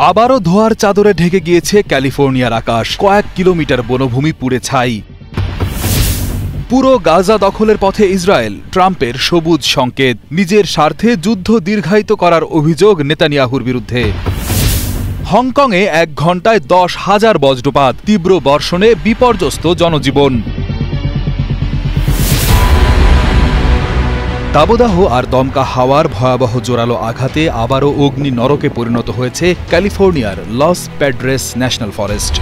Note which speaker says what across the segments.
Speaker 1: আবারও ধোঁয়ার চাদরে ঢেকে গিয়েছে ক্যালিফোর্নিয়ার আকাশ। কয়েক কিলোমিটার বনভূমি পুড়ে ছাই। পুরো গাজা দখলের পথে ইসরায়েল। ট্রাম্পের সবুজ সংকেত। নিজের স্বার্থে যুদ্ধ দীর্ঘায়িত করার অভিযোগ নেতানিয়াহুর বিরুদ্ধে। হংকংয়ে 1 ঘণ্টায় 10,000 বজ্রপাত। তীব্র বর্ষণে বিপর্যস্ত জনজীবন। দাবদাহ আর দমকা হাওয়ার ভয়াবহ জোরালো আঘাতে আবারও অগ্নি নরকে পরিণত হয়েছে ক্যালিফোর্নিয়ার Los Padres National Forest.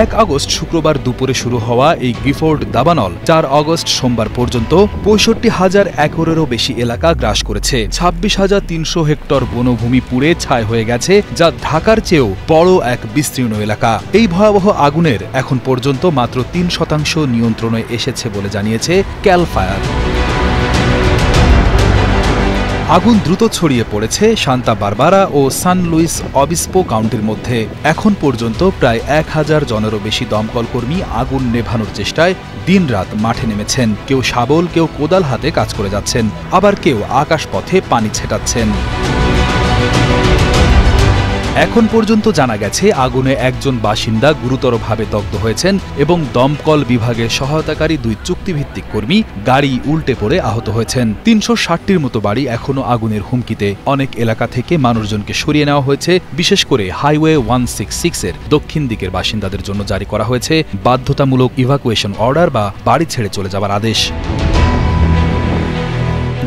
Speaker 1: 1 August শুক্রবার দুপুরে শুরু হওয়া এই গিফোর্ড দাবানল 4 আগস্ট সোমবার পর্যন্ত 65,000 একরেরও বেশি এলাকা গ্রাস করেছে। 26,300 হেক্টর বনভূমি পুড়ে ছাই হয়ে গেছে, যা ঢাকার চেয়েও বড় এক বিস্তীর্ণ এলাকা। এই ভয়াবহ আগুনের এখন পর্যন্ত মাত্র 3% নিয়ন্ত্রণে এসেছে বলে জানিয়েছে ক্যাল ফায়ার। আগুন দ্রুত ছড়িয়ে পড়েছে সান্তা বারবারা ও সান লুইস অবিস্পো কাউন্টির মধ্যে। এখন পর্যন্ত প্রায় 1000 জনেরও বেশি দমকল কর্মী আগুন নেভানোর চেষ্টায় দিনরাত মাঠে নেমেছেন। কেউ শাবল, কেউ কোদাল হাতে কাজ করে যাচ্ছেন, আবার কেউ আকাশপথে পানি ছেটাচ্ছেন। এখন পর্যন্ত জানা গেছে আগুনে একজন বাসিন্দা গুরুতরভাবে দগ্ধ হয়েছেন এবং দমকল বিভাগের সহায়তাকারী 2 চুক্তিভিত্তিক কর্মী গাড়ি উল্টে পড়ে আহত হয়েছেন। 360টির মতো বাড়ি এখনও আগুনের হুমকিতে। অনেক এলাকা থেকে মানুষজনকে সরিয়ে নেওয়া হয়েছে। বিশেষ করে হাইওয়ে 166-এর দক্ষিণ দিকের বাসিন্দাদের জন্য জারি করা হয়েছে বাধ্যতামূলক ইভাকুয়েশন অর্ডার বা বাড়ি ছেড়ে চলে যাওয়ার আদেশ।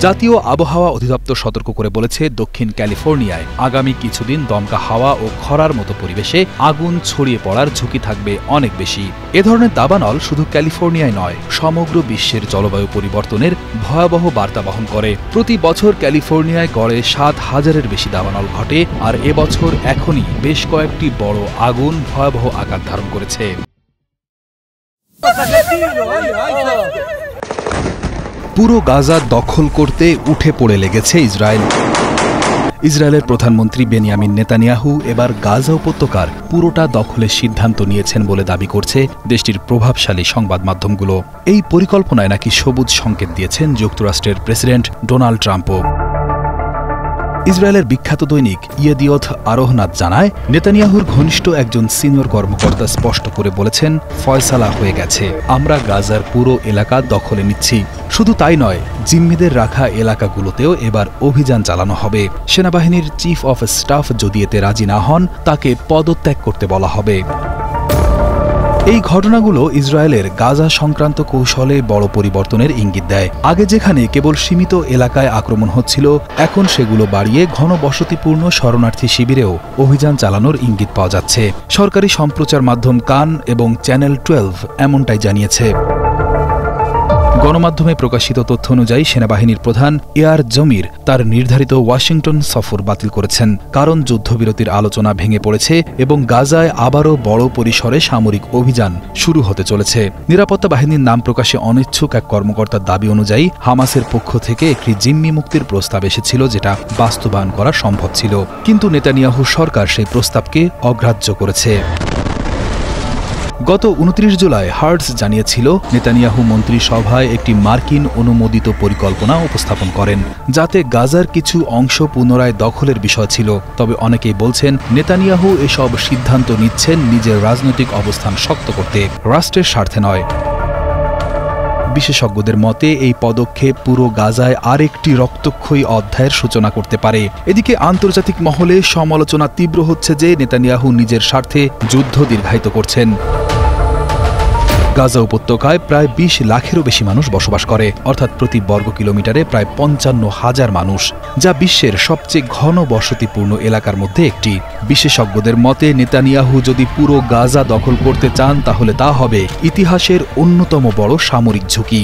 Speaker 1: জাতীয় আবহাওয়া অধিদপ্তর সতর্ক করে বলেছে, দক্ষিণ ক্যালিফোর্নিয়ায় আগামী কিছুদিন দমকা হাওয়া ও খরার মতো পরিবেশে আগুন ছড়িয়ে পড়ার ঝুঁকি থাকবে অনেক বেশি। এ ধরনের দাবানল শুধু ক্যালিফোর্নিয়ায় নয়, সমগ্র বিশ্বের জলবায়ু পরিবর্তনের ভয়াবহ বার্তা বহন করে। প্রতি বছর ক্যালিফোর্নিয়ায় গড়ে 7,000-এর বেশি দাবানল ঘটে, আর এবছর এখনই বেশ কয়েকটি বড় আগুন ভয়াবহ আকার ধারণ করেছে। পুরো গাজা দখল করতে উঠে পড়ে লেগেছে ইসরায়েল। ইসরায়েলের প্রধানমন্ত্রী বেনিয়ামিন নেতানিয়াহু এবার গাজা উপত্যকার পুরোটা দখলের সিদ্ধান্ত নিয়েছেন বলে দাবি করছে দেশটির প্রভাবশালী সংবাদ মাধ্যমগুলো। এই পরিকল্পনায় নাকি সবুজ সংকেত দিয়েছেন যুক্তরাষ্ট্রের প্রেসিডেন্ট ডোনাল্ড ট্রাম্পও। ইসরায়েলের বিখ্যাত দৈনিক ইয়েদিওথ আরোহনাত জানায়, নেতানিয়াহুর ঘনিষ্ঠ একজন সিনিয়র কর্মকর্তা স্পষ্ট করে বলেছেন, ফয়সালা হয়ে গেছে, আমরা গাজার পুরো এলাকা দখলে নিচ্ছি। শুধু তাই নয়, জিম্মিদের রাখা এলাকাগুলোতেও এবার অভিযান চালানো হবে। সেনাবাহিনীর চিফ অফ স্টাফ যদি এতে রাজি না হন, তাকে পদত্যাগ করতে বলা হবে। এই ঘটনাগুলো ইসরায়েলের গাজা সংক্রান্ত কৌশলে বড় পরিবর্তনের ইঙ্গিত দেয়। আগে যেখানে কেবল সীমিত এলাকায় আক্রমণ হচ্ছিল, এখন সেগুলো বাড়িয়ে ঘনবসতিপূর্ণ শরণার্থী শিবিরেও অভিযান চালানোর ইঙ্গিত পাওয়া যাচ্ছে। সরকারি সম্প্রচার মাধ্যম কান এবং চ্যানেল 12 এমনটাই জানিয়েছে। গণমাধ্যমে প্রকাশিত তথ্য অনুযায়ী সেনাবাহিনীর প্রধান এয়ার জমির তার নির্ধারিত ওয়াশিংটন সফর বাতিল করেছেন, কারণ যুদ্ধবিরতির আলোচনা ভেঙে পড়েছে এবং গাজায় আবারও বড় পরিসরে সামরিক অভিযান শুরু হতে চলেছে। নিরাপত্তা বাহিনীর নাম প্রকাশে অনিচ্ছুক এক কর্মকর্তার দাবি অনুযায়ী হামাসের পক্ষ থেকে একটি জিম্মি মুক্তির প্রস্তাব এসেছিল, যেটা বাস্তবায়ন করা সম্ভব ছিল, কিন্তু নেতানিয়াহু সরকার সেই প্রস্তাবকে অগ্রাহ্য করেছে। গত 29 জুলাই হার্টস জানিয়েছিল, নেতানিয়াহু মন্ত্রিসভায় একটি মার্কিন অনুমোদিত পরিকল্পনা উপস্থাপন করেন, যাতে গাজার কিছু অংশ পুনরায় দখলের বিষয় ছিল। তবে অনেকেই বলছেন, নেতানিয়াহু এসব সিদ্ধান্ত নিচ্ছেন নিজের রাজনৈতিক অবস্থান শক্ত করতে, রাষ্ট্রের স্বার্থে নয়। বিশেষজ্ঞদের মতে এই পদক্ষেপ পুরো গাজায় আরেকটি রক্তক্ষয়ী অধ্যায়ের সূচনা করতে পারে। এদিকে আন্তর্জাতিক মহলে সমালোচনা তীব্র হচ্ছে যে নেতানিয়াহু নিজের স্বার্থে যুদ্ধ দীর্ঘায়িত করছেন। গাজা উপত্যকায় প্রায় 20 লাখেরও বেশি মানুষ বসবাস করে, অর্থাৎ প্রতি বর্গ কিলোমিটারে প্রায় 55,000 মানুষ, যা বিশ্বের সবচেয়ে ঘন বসতিপূর্ণ এলাকার মধ্যে একটি। বিশেষজ্ঞদের মতে নেতানিয়াহু যদি পুরো গাজা দখল করতে চান, তাহলে তা হবে ইতিহাসের অন্যতম বড় সামরিক ঝুঁকি।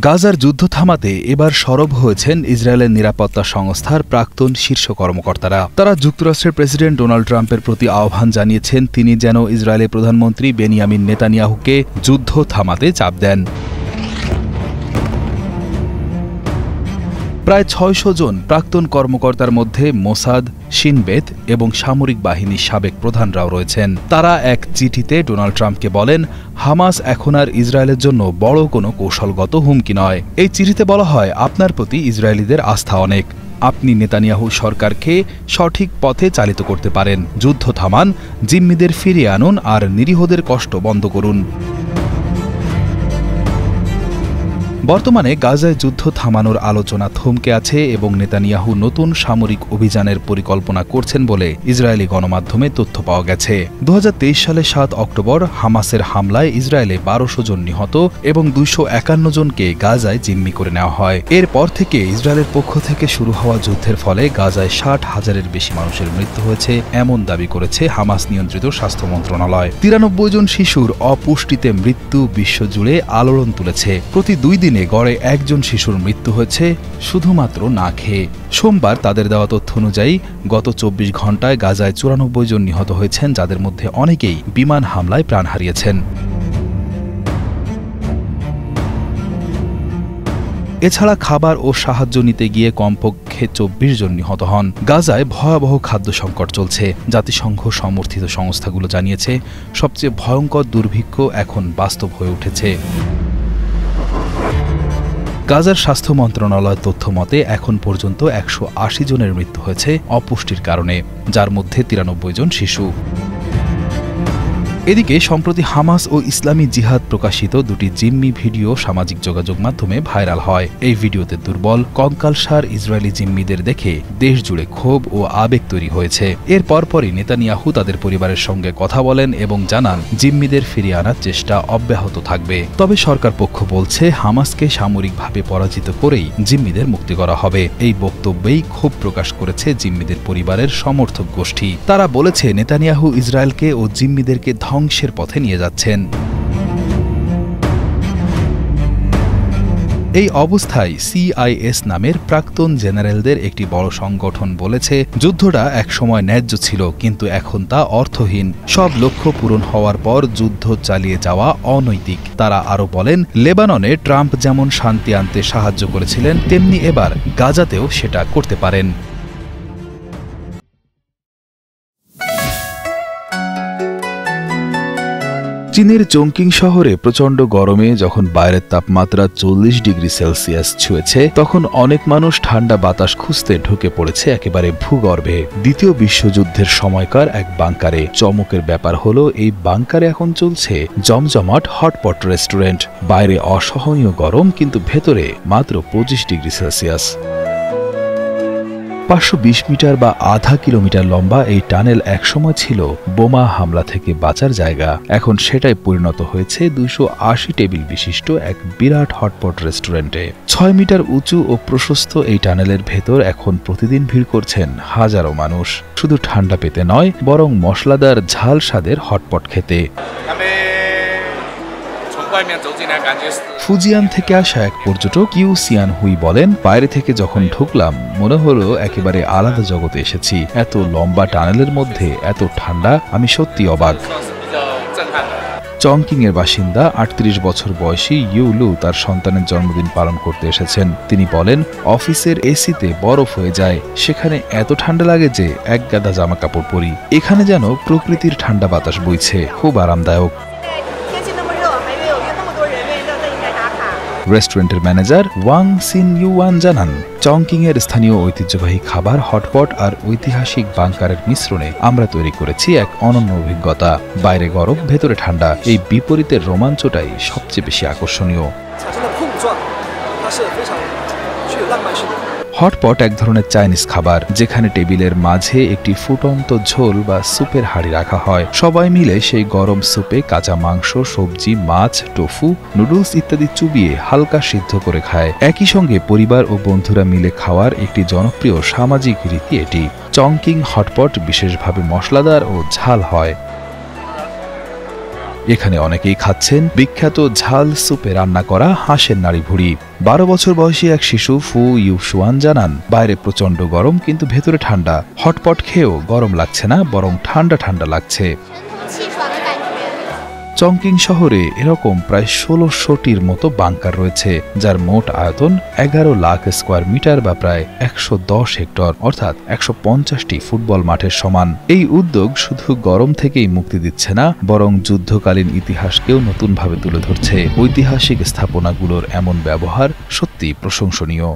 Speaker 1: গাজার যুদ্ধ থামাতে এবার সরব হয়েছেন ইসরায়েলের নিরাপত্তা সংস্থার প্রাক্তন শীর্ষ কর্মকর্তারা। তারা যুক্তরাষ্ট্রের প্রেসিডেন্ট ডোনাল্ড ট্রাম্পের প্রতি আহ্বান জানিয়েছেন, তিনি যেন ইসরায়েলের প্রধানমন্ত্রী বেনিয়ামিন নেতানিয়াহুকে যুদ্ধ থামাতে চাপ দেন। প্রায় ৬০০ জন প্রাক্তন কর্মকর্তার মধ্যে মোসাদ, শিনবেত এবং সামরিক বাহিনীর সাবেক প্রধানরাও রয়েছেন। তারা এক চিঠিতে ডোনাল্ড ট্রাম্পকে বলেন, হামাস এখন আর ইসরায়েলের জন্য বড় কোনো কৌশলগত হুমকি নয়। এই চিঠিতে বলা হয়, আপনার প্রতি ইসরায়েলিদের আস্থা অনেক। আপনি নেতানিয়াহু সরকারকে সঠিক পথে চালিত করতে পারেন। যুদ্ধ থামান, জিম্মিদের ফিরিয়ে আনুন আর নিরীহদের কষ্ট বন্ধ করুন। বর্তমানে গাজায় যুদ্ধ থামানোর আলোচনা থমকে আছে এবং নেতানিয়াহু নতুন সামরিক অভিযানের পরিকল্পনা করছেন বলে ইসরায়েলি গণমাধ্যমে তথ্য পাওয়া গেছে। ২০২৩ সালে ৭ অক্টোবর হামাসের হামলায় ইসরায়েলে ১২০০ জন নিহত এবং ২৫১ জনকে গাজায় জিম্মি করে নেওয়া হয়। এরপর থেকে ইসরায়েলের পক্ষ থেকে শুরু হওয়া যুদ্ধের ফলে গাজায় ৬০,০০০-এর বেশি মানুষের মৃত্যু হয়েছে, এমন দাবি করেছে হামাস নিয়ন্ত্রিত স্বাস্থ্য মন্ত্রণালয়। ৯৩ জন শিশুর অপুষ্টিতে মৃত্যু বিশ্বজুড়ে আলোড়ন তুলেছে। প্রতি ২ দিনে গড়ে ১ জন শিশুর মৃত্যু হয়েছে শুধুমাত্র না খেয়ে। সোমবার তাদের দেওয়া তথ্য অনুযায়ী গত ২৪ ঘণ্টায় গাজায় ৯৪ জন নিহত হয়েছেন, যাদের মধ্যে অনেকেই বিমান হামলায় প্রাণ হারিয়েছেন। এছাড়া খাবার ও সাহায্য নিতে গিয়ে কমপক্ষে ২৪ জন নিহত হন। গাজায় ভয়াবহ খাদ্য সংকট চলছে। জাতিসংঘ সমর্থিত সংস্থাগুলো জানিয়েছে, সবচেয়ে ভয়ঙ্কর দুর্ভিক্ষ এখন বাস্তব হয়ে উঠেছে। গাজার স্বাস্থ্য মন্ত্রণালয়ের তথ্য মতে এখন পর্যন্ত ১৮০ জনের মৃত্যু হয়েছে অপুষ্টির কারণে, যার মধ্যে ৯৩ জন শিশু। এদিকে সম্প্রতি হামাস ও ইসলামী জিহাদ প্রকাশিত দুটি জিম্মি ভিডিও সামাজিক যোগাযোগ মাধ্যমে ভাইরাল হয়। এই ভিডিওতে দুর্বল, কঙ্কালসার ইসরায়েলি জিম্মিদের দেখে দেশ জুড়ে ক্ষোভ ও আবেগ তৈরি হয়েছে। এর পরপরই নেতানিয়াহু তাদের পরিবারের সঙ্গে কথা বলেন এবং জানান জিম্মিদের ফিরিয়ে আনার চেষ্টা অব্যাহত থাকবে। তবে সরকার পক্ষ বলছে, হামাসকে সামরিকভাবে পরাজিত করেই জিম্মিদের মুক্তি করা হবে। এই বক্তব্যেই ক্ষোভ প্রকাশ করেছে জিম্মিদের পরিবারের সমর্থক গোষ্ঠী। তারা বলেছে, নেতানিয়াহু ইসরায়েলকে ও জিম্মিদেরকে ধ্বংসের পথে নিয়ে যাচ্ছেন। এই অবস্থায় সিআইএস নামের প্রাক্তন জেনারেলদের একটি বড় সংগঠন বলেছে, যুদ্ধটা একসময় ন্যায্য ছিল, কিন্তু এখন তা অর্থহীন। সব লক্ষ্য পূরণ হওয়ার পর যুদ্ধ চালিয়ে যাওয়া অনৈতিক। তারা আরও বলেন, লেবাননে ট্রাম্প যেমন শান্তি আনতে সাহায্য করেছিলেন, তেমনি এবার গাজাতেও সেটা করতে পারেন। চীনের চংকিং শহরে প্রচণ্ড গরমে যখন বাইরের তাপমাত্রা ৪০ ডিগ্রি সেলসিয়াস ছুঁয়েছে, তখন অনেক মানুষ ঠান্ডা বাতাস খুঁজতে ঢুকে পড়েছে একেবারে ভূগর্ভে। দ্বিতীয় বিশ্বযুদ্ধের সময়কার এক বাংকারে। চমকের ব্যাপার হলো, এই বাংকারে এখন চলছে জমজমাট হটপট রেস্টুরেন্ট। বাইরে অসহনীয় গরম, কিন্তু ভেতরে মাত্র ২৫ ডিগ্রি সেলসিয়াস। ৫২০ মিটার বা আধা কিলোমিটার লম্বা এই টানেল একসময় ছিল বোমা হামলা থেকে বাঁচার জায়গা। এখন সেটাই পরিণত হয়েছে ২৮০ টেবিল বিশিষ্ট এক বিরাট হটপট রেস্টুরেন্টে। ৬ মিটার উঁচু ও প্রশস্ত এই টানেলের ভেতর এখন প্রতিদিন ভিড় করছেন হাজারো মানুষ, শুধু ঠান্ডা পেতে নয়, বরং মশলাদার ঝাল স্বাদের হটপট খেতে। ফুজিয়ান থেকে আসা এক পর্যটক কিউ সিয়ান হুই বলেন, বাইরে থেকে যখন ঢুকলাম মনে হলো একেবারে আলাদা জগতে এসেছি। এত লম্বা টানেলের মধ্যে এত ঠান্ডা, আমি সত্যি অবাক। চংকিং এর বাসিন্দা ৩৮ বছর বয়সী ইউ লু তার সন্তানের জন্মদিন পালন করতে এসেছেন। তিনি বলেন, অফিসের এসিতে বরফ হয়ে যায়, সেখানে এত ঠান্ডা লাগে যে এক গাদা জামা কাপড় পরি। এখানে যেন প্রকৃতির ঠান্ডা বাতাস বইছে, খুব আরামদায়ক। রেস্টুরেন্টের ম্যানেজার ওয়াং সিন ইউয়ান জানান, চংকিং এর স্থানীয় ঐতিহ্যবাহী খাবার, হটপট আর ঐতিহাসিক বাংকারের মিশ্রণে আমরা তৈরি করেছি এক অনন্য অভিজ্ঞতা। বাইরে গরম, ভেতরে ঠান্ডা, এই বিপরীতের রোমাঞ্চটাই সবচেয়ে বেশি আকর্ষণীয়। হটপট এক ধরনের চাইনিজ খাবার, যেখানে টেবিলের মাঝে একটি ফুটন্ত ঝোল বা স্যুপের হাঁড়ি রাখা হয়। সবাই মিলে সেই গরম স্যুপে কাঁচা মাংস, সবজি, মাছ, টোফু, নুডলস ইত্যাদি চুবিয়ে হালকা সিদ্ধ করে খায়। একই সঙ্গে পরিবার ও বন্ধুরা মিলে খাওয়ার একটি জনপ্রিয় সামাজিক রীতি এটি। চংকিং হটপট বিশেষভাবে মশলাদার ও ঝাল হয়। এখানে অনেকেই খাচ্ছেন বিখ্যাত ঝাল স্যুপে রান্না করা হাঁসের নাড়ি ভুড়ি। ১২ বছর বয়সী এক শিশু ফু ইউশুয়ান জানান, বাইরে প্রচণ্ড গরম, কিন্তু ভেতরে ঠান্ডা। হটপট খেয়েও গরম লাগছে না, বরং ঠান্ডা ঠান্ডা লাগছে। চংকিং শহরে এরকম প্রায় ১৬০০টির মতো বাংকার রয়েছে, যার মোট আয়তন ১১ লাখ স্কোয়ার মিটার বা প্রায় ১১০ হেক্টর, অর্থাৎ ১৫০টি ফুটবল মাঠের সমান। এই উদ্যোগ শুধু গরম থেকেই মুক্তি দিচ্ছে না, বরং যুদ্ধকালীন ইতিহাসকেও নতুনভাবে তুলে ধরছে। ঐতিহাসিক স্থাপনাগুলোর এমন ব্যবহার সত্যি প্রশংসনীয়।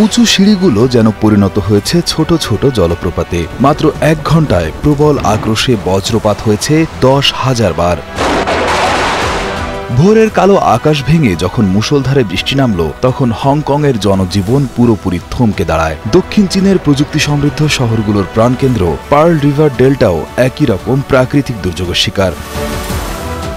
Speaker 1: উঁচু সিঁড়িগুলো যেন পরিণত হয়েছে ছোট ছোট জলপ্রপাতে। মাত্র ১ ঘন্টায় প্রবল আক্রোশে বজ্রপাত হয়েছে ১০,০০০ বার। ভোরের কালো আকাশ ভেঙে যখন মুষলধারে বৃষ্টি নামল, তখন হংকংয়ের জনজীবন পুরোপুরি থমকে দাঁড়ায়। দক্ষিণ চীনের প্রযুক্তি সমৃদ্ধ শহরগুলোর প্রাণকেন্দ্র পার্ল রিভার ডেল্টাও একই রকম প্রাকৃতিক দুর্যোগের শিকার।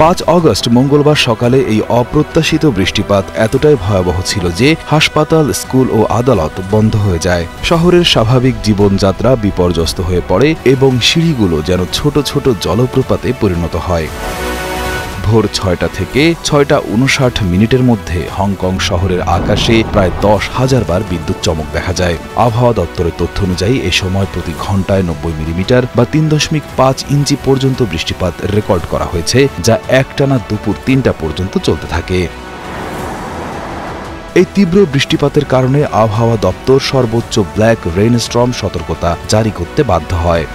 Speaker 1: ৫ অগস্ট মঙ্গলবার সকালে এই অপ্রত্যাশিত বৃষ্টিপাত এতটাই ভয়াবহ ছিল যে হাসপাতাল, স্কুল ও আদালত বন্ধ হয়ে যায়। শহরের স্বাভাবিক জীবনযাত্রা বিপর্যস্ত হয়ে পড়ে এবং সিঁড়িগুলো যেন ছোট ছোট জলপ্রপাতে পরিণত হয়। ভোর ৬টা থেকে ৬টা ৫৯ মধ্যে হংকং শহরের আকাশে প্রায় ১০,০০০ বার বিদ্যুৎ চমক দেখা যায়। আবহাওয়া দপ্তরের তথ্য অনুযায়ী এ সময় প্রতি ঘন্টায় ৯০ মিলিমিটার বা ৩.৫ ইঞ্চি পর্যন্ত বৃষ্টিপাত রেকর্ড করা হয়েছে, যা একটানা দুপুর ৩টা পর্যন্ত চলতে থাকে। এই তীব্র বৃষ্টিপাতের কারণে আবহাওয়া দপ্তর সর্বোচ্চ ব্ল্যাক রেইনস্টর্ম সতর্কতা জারি করতে বাধ্য হয়।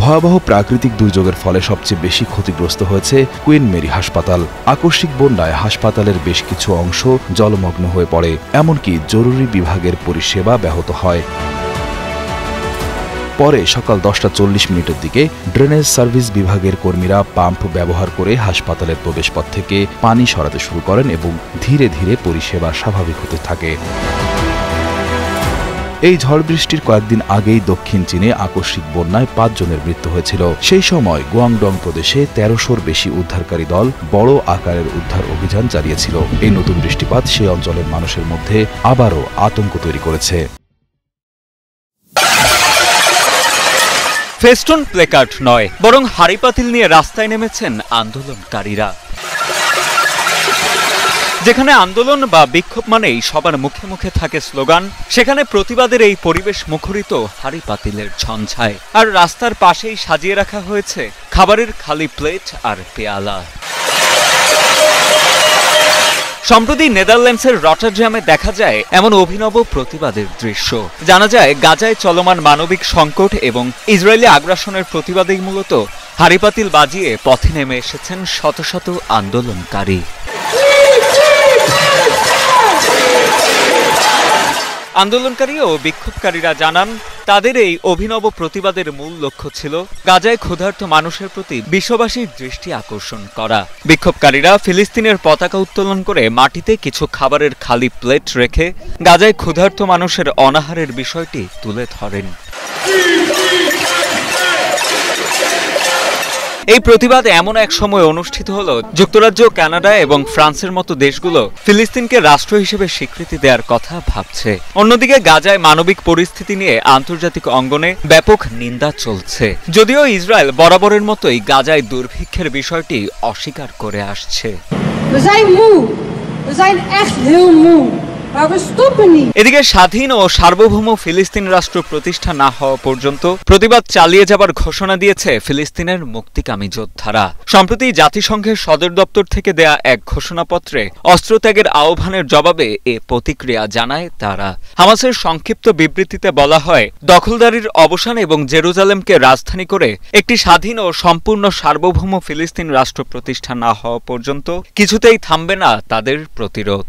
Speaker 1: ভয়াবহ প্রাকৃতিক দুর্যোগের ফলে সবচেয়ে বেশি ক্ষতিগ্রস্ত হয়েছে কুইন মেরি হাসপাতাল। আকস্মিক বন্যায় হাসপাতালের বেশ কিছু অংশ জলমগ্ন হয়ে পড়ে, এমনকি জরুরি বিভাগের পরিষেবা ব্যাহত হয়। পরে সকাল ১০টা ৪০ দিকে ড্রেনেজ সার্ভিস বিভাগের কর্মীরা পাম্প ব্যবহার করে হাসপাতালের প্রবেশপথ থেকে পানি সরাতে শুরু করেন এবং ধীরে ধীরে পরিষেবা স্বাভাবিক হতে থাকে। এই ঝড় বৃষ্টির কয়েকদিন আগেই দক্ষিণ চীনে আকস্মিক বন্যায় ৫ জনের মৃত্যু হয়েছিল। সেই সময় গুয়াংডং প্রদেশে ১৩০০-র বেশি উদ্ধারকারী দল বড় আকারের উদ্ধার অভিযান চালিয়েছিল। এই নতুন বৃষ্টিপাত সেই অঞ্চলের মানুষের মধ্যে আবারও আতঙ্ক তৈরি করেছে।
Speaker 2: ফেস্টুন প্লেকার্ড নয়, বরং হাড়ি পাতিল নিয়ে রাস্তায় নেমেছেন আন্দোলনকারীরা। যেখানে আন্দোলন বা বিক্ষোভ মানেই সবার মুখে মুখে থাকে স্লোগান, সেখানে প্রতিবাদের এই পরিবেশ মুখরিত হাড়ি পাতিলের ঝঞ্ঝায়। আর রাস্তার পাশেই সাজিয়ে রাখা হয়েছে খাবারের খালি প্লেট আর পেয়ালা। সম্প্রতি নেদারল্যান্ডসের রটারড্যামে দেখা যায় এমন অভিনব প্রতিবাদের দৃশ্য। জানা যায় গাজায় চলমান মানবিক সংকট এবং ইসরায়েলি আগ্রাসনের প্রতিবাদেই মূলত হাড়িপাতিল বাজিয়ে পথে নেমে এসেছেন শত শত আন্দোলনকারী। আন্দোলনকারী ও বিক্ষোভকারীরা জানান, তাদের এই অভিনব প্রতিবাদের মূল লক্ষ্য ছিল গাজায় ক্ষুধার্ত মানুষের প্রতি বিশ্ববাসীর দৃষ্টি আকর্ষণ করা। বিক্ষোভকারীরা ফিলিস্তিনের পতাকা উত্তোলন করে মাটিতে কিছু খাবারের খালি প্লেট রেখে গাজায় ক্ষুধার্ত মানুষের অনাহারের বিষয়টি তুলে ধরেন। এই প্রতিবাদ এমন এক সময় অনুষ্ঠিত হলো যুক্তরাজ্য, কানাডা এবং ফ্রান্সের মতো দেশগুলো ফিলিস্তিনকে রাষ্ট্র হিসেবে স্বীকৃতি দেওয়ার কথা ভাবছে। অন্যদিকে গাজায় মানবিক পরিস্থিতি নিয়ে আন্তর্জাতিক অঙ্গনে ব্যাপক নিন্দা চলছে, যদিও ইসরায়েল বরাবরের মতোই গাজায় দুর্ভিক্ষের বিষয়টি অস্বীকার করে আসছে। এদিকে স্বাধীন ও সার্বভৌম ফিলিস্তিন রাষ্ট্র প্রতিষ্ঠা না হওয়া পর্যন্ত প্রতিবাদ চালিয়ে যাবার ঘোষণা দিয়েছে ফিলিস্তিনের মুক্তিকামী যোদ্ধারা। সম্প্রতি জাতিসংঘের সদর দপ্তর থেকে দেয়া এক ঘোষণাপত্রে অস্ত্রত্যাগের আহ্বানের জবাবে এ প্রতিক্রিয়া জানায় তারা। হামাসের সংক্ষিপ্ত বিবৃতিতে বলা হয়, দখলদারির অবসান এবং জেরুজালেমকে রাজধানী করে একটি স্বাধীন ও সম্পূর্ণ সার্বভৌম ফিলিস্তিন রাষ্ট্র প্রতিষ্ঠা না হওয়া পর্যন্ত কিছুতেই থামবে না তাদের প্রতিরোধ।